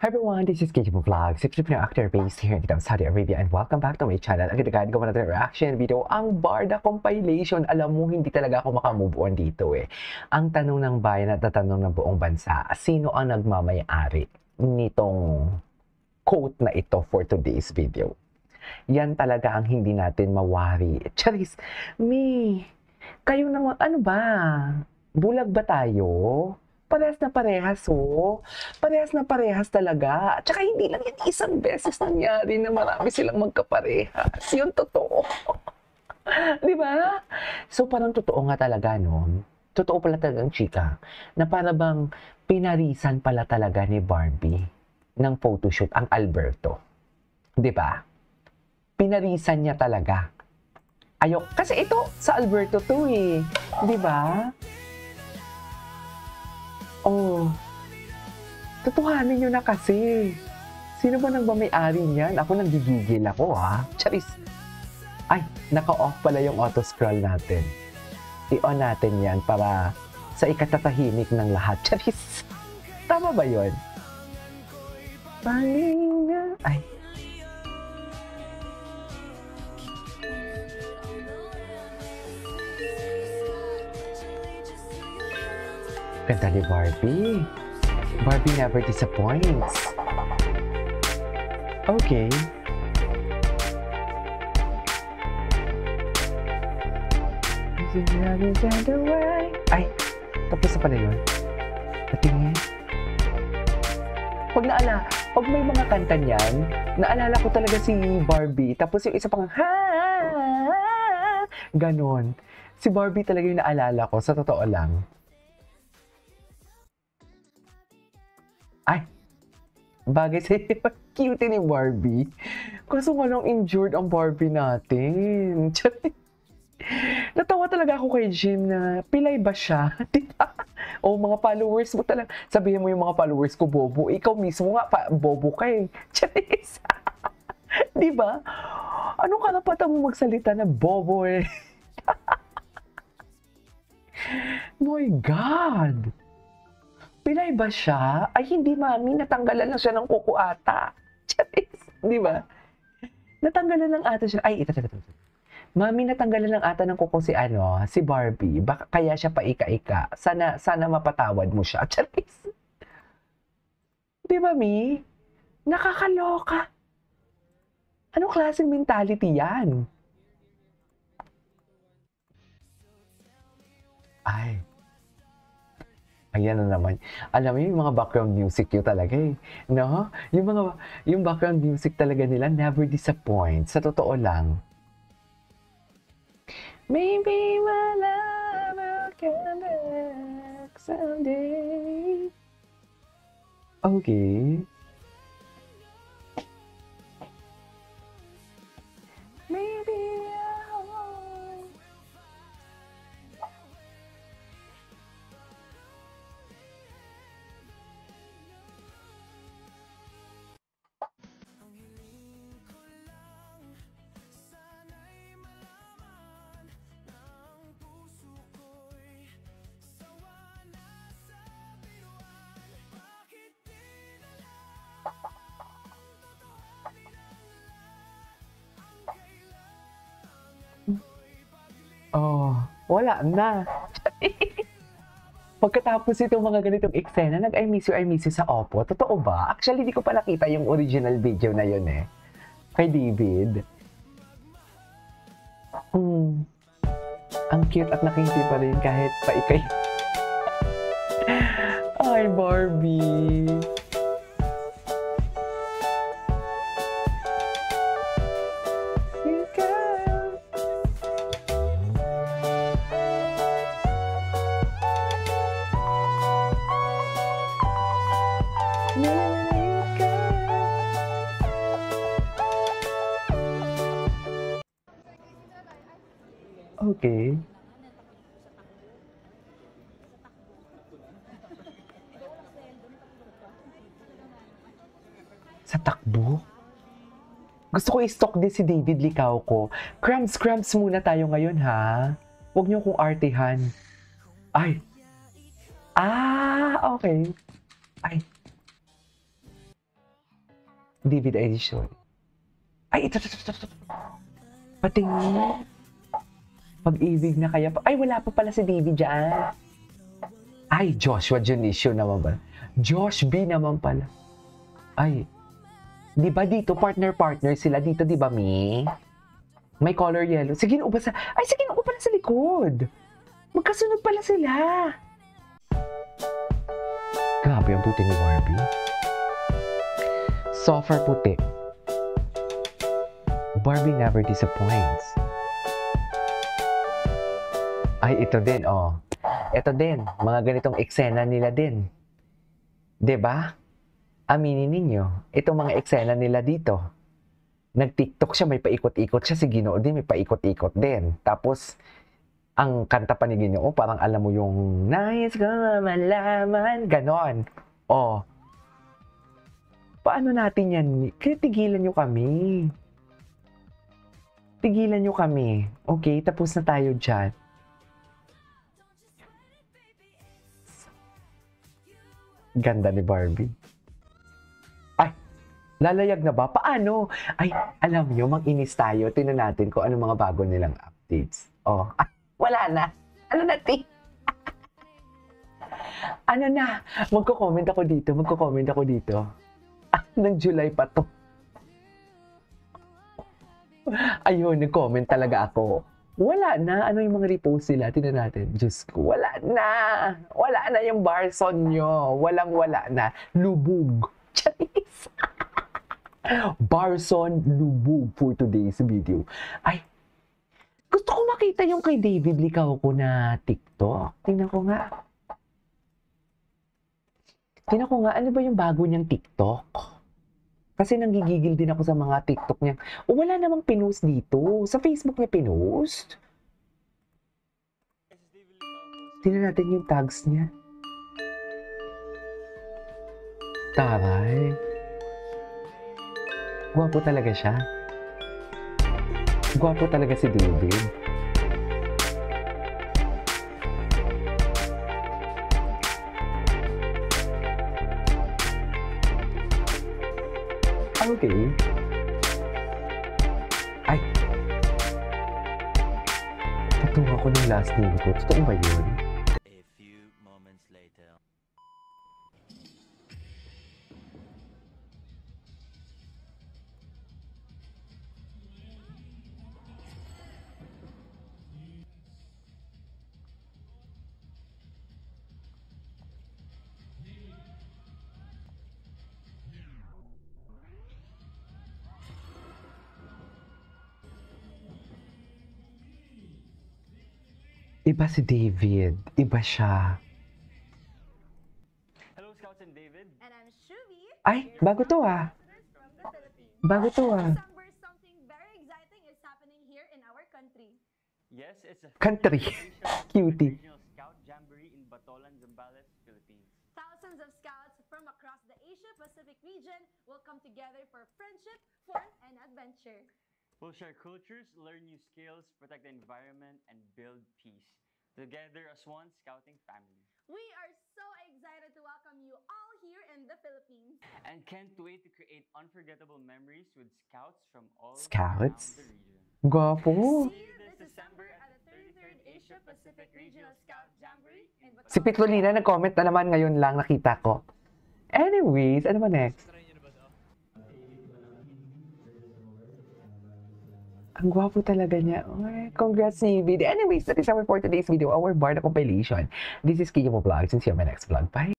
Hi everyone, this is KJ Vlogs, a Filipino actor based here in Saudi Arabia, and welcome back to my channel. Agad-agad gawa natin reaction video, ang Barda compilation. Alam mo, hindi talaga ako makamove on dito eh. Ang tanong ng bayan at tanong ng buong bansa, sino ang nagmamay-ari nitong quote na ito for today's video? Yan talaga ang hindi natin mawari. Charis, kayo naman, ano ba? Bulag ba tayo? Parehas na parehas, oh. Parehas na parehas talaga. Tsaka hindi lang yan isang beses nangyari na marami silang magkaparehas. Yun totoo. Di ba? So parang totoo nga talaga, no? Totoo pala talagang chika, na para bang pinarisan pala talaga ni Barbie ng photoshoot ang Alberto. Di ba? Pinarisan niya talaga. Ayok. Kasi ito, sa Alberto to eh. Di ba? Oh, tutuhanin nyo na kasi. Sino ba nang may-ari niyan? Ako nanggigigil ako, ha? Charis. Ay, naka-off pala yung auto-scroll natin. I-on natin yan para sa ikatatahimik ng lahat. Charis. Tama ba yun? Palinga. Ay. Ganda ni Barbie. Barbie never disappoints. Okay. Ay, tapos na pala yun. Patingin. Pag may mga kanta niyan, naalala ko talaga si Barbie. Tapos yung isa pang, ganon. Si Barbie talaga yung naalala ko, sa totoo lang. Ay, bagay sa cute ni Barbie. Kaso nga lang injured ang Barbie natin. Natawa talaga ako kay Jim na pilay ba siya? Diba? O mga followers mo talaga. Sabihin mo yung mga followers ko, bobo. Ikaw mismo nga, bobo ka eh. Charis. Diba? Anong karapatan mo magsalita na bobo eh? My God! Pilay ba siya? Ay, hindi, mami. Natanggalan lang siya ng kuko ata. Charis. Di ba? Natanggalan lang ata siya. Ay, ito. Mami, natanggalan lang ata ng kuko si Barbie. Baka kaya siya paika-ika. Sana mapatawad mo siya. Charis. Di ba, mi? Nakakaloka. Anong klaseng mentality yan? Ay. Ayan na naman. Alam mo yung mga background music yun talaga eh. No? Yung background music talaga nila never disappoint. Sa totoo lang. Maybe my love will come back someday. Okay. Maybe oh, wala na. Pagkatapos itong mga ganitong eksena, I miss you sa Oppo. Totoo ba? Actually, di ko pa nakita yung original video na yun eh. Kay David. Ang cute at nakingiti pa rin kahit paikay. Ay, Barbie. Okay. Sa takbo? Gusto ko i-stalk din si David Licao ko. Crumbs muna tayo ngayon, ha? Huwag niyo kong artihan. Ay. Okay. Ay. DVD edition. Ay, ito. Patingin. Pag-ibig na kaya pa. Ay, wala pa pala si Davy dyan. Ay, Joshua Dionisio naman ba? Josh B naman pala. Ay, di ba dito, partner sila dito, di ba, Mi? May color yellow. Sige, uba sa... Ay, sige, uba pala sa likod. Magkasunod pala sila. Grabe ang puti ni Barbie. Softer puti. Barbie never disappoints. Ay, ito din, oh. Ito din, mga ganitong eksena nila din. 'Di ba? Aminin ninyo, itong mga eksena nila dito. Nag-TikTok siya, may paikot-ikot siya. Si Ginoo din, may paikot-ikot din. Tapos, ang kanta pa ni Ginoo, parang alam mo yung, nais ko malaman, ganon. Oh. Paano natin yan? Kaya tigilan nyo kami. Tigilan nyo kami. Okay, tapos na tayo dyan. Ganda ni Barbie. Ay, lalayag na ba? Paano? Ay, alam nyo, mag-inis tayo. Tingnan natin kung ano mga bago nilang updates. Oh, ay, wala na. Ano na, Ti? Ano na? Magko-comment ako dito. Ah, ng July pa to. Ayun, nag-comment talaga ako. Wala na. Ano yung mga repost sila? Tingnan natin. Diyos ko, wala na. Wala na yung Barson nyo. Walang-wala na. Lubog. Charis. Barson lubog for today's video. Ay, gusto ko makita yung kay David Licao ko na TikTok. Tingnan ko nga. Ano ba yung bago niyang TikTok? Kasi nanggigigil din ako sa mga TikTok niya. O wala namang pinost dito. Sa Facebook niya pinost. Tingnan natin yung tags niya. Taray. Gwapo talaga siya. Gwapo talaga si David. Okay. Ay. Tatunga ko ng last name ko. Totoo ba yun? A few moments later. Iba si David. Iba siya. Hello, Scouts and David. And I'm Shuvi. Ay, bago to ah. From the Philippines. Bago to ah. December, something very exciting is happening here in our country. Yes, it's a Country. Cutie. Regional Scout Jamboree in Batolan, Zambales, Philippines. Thousands of scouts from across the Asia-Pacific region will come together for friendship, fun, and adventure. We'll share cultures, learn new skills, protect the environment, and build peace. Together as one scouting family. We are so excited to welcome you all here in the Philippines. And can't wait to create unforgettable memories with scouts from all Scouts? around the region. Gwapo. See you this December at the 33rd Asia-Pacific Regional Scout Jamboree in Si Petrolina nag-comment na naman ngayon lang nakita ko. Anyways, ano ba next? Ang gwapo talaga niya. Ay, congrats ni video. Anyways, that is our for today's video, our Barda compilation. This is Kiyamo Vlogs and see you on my next vlog. Bye!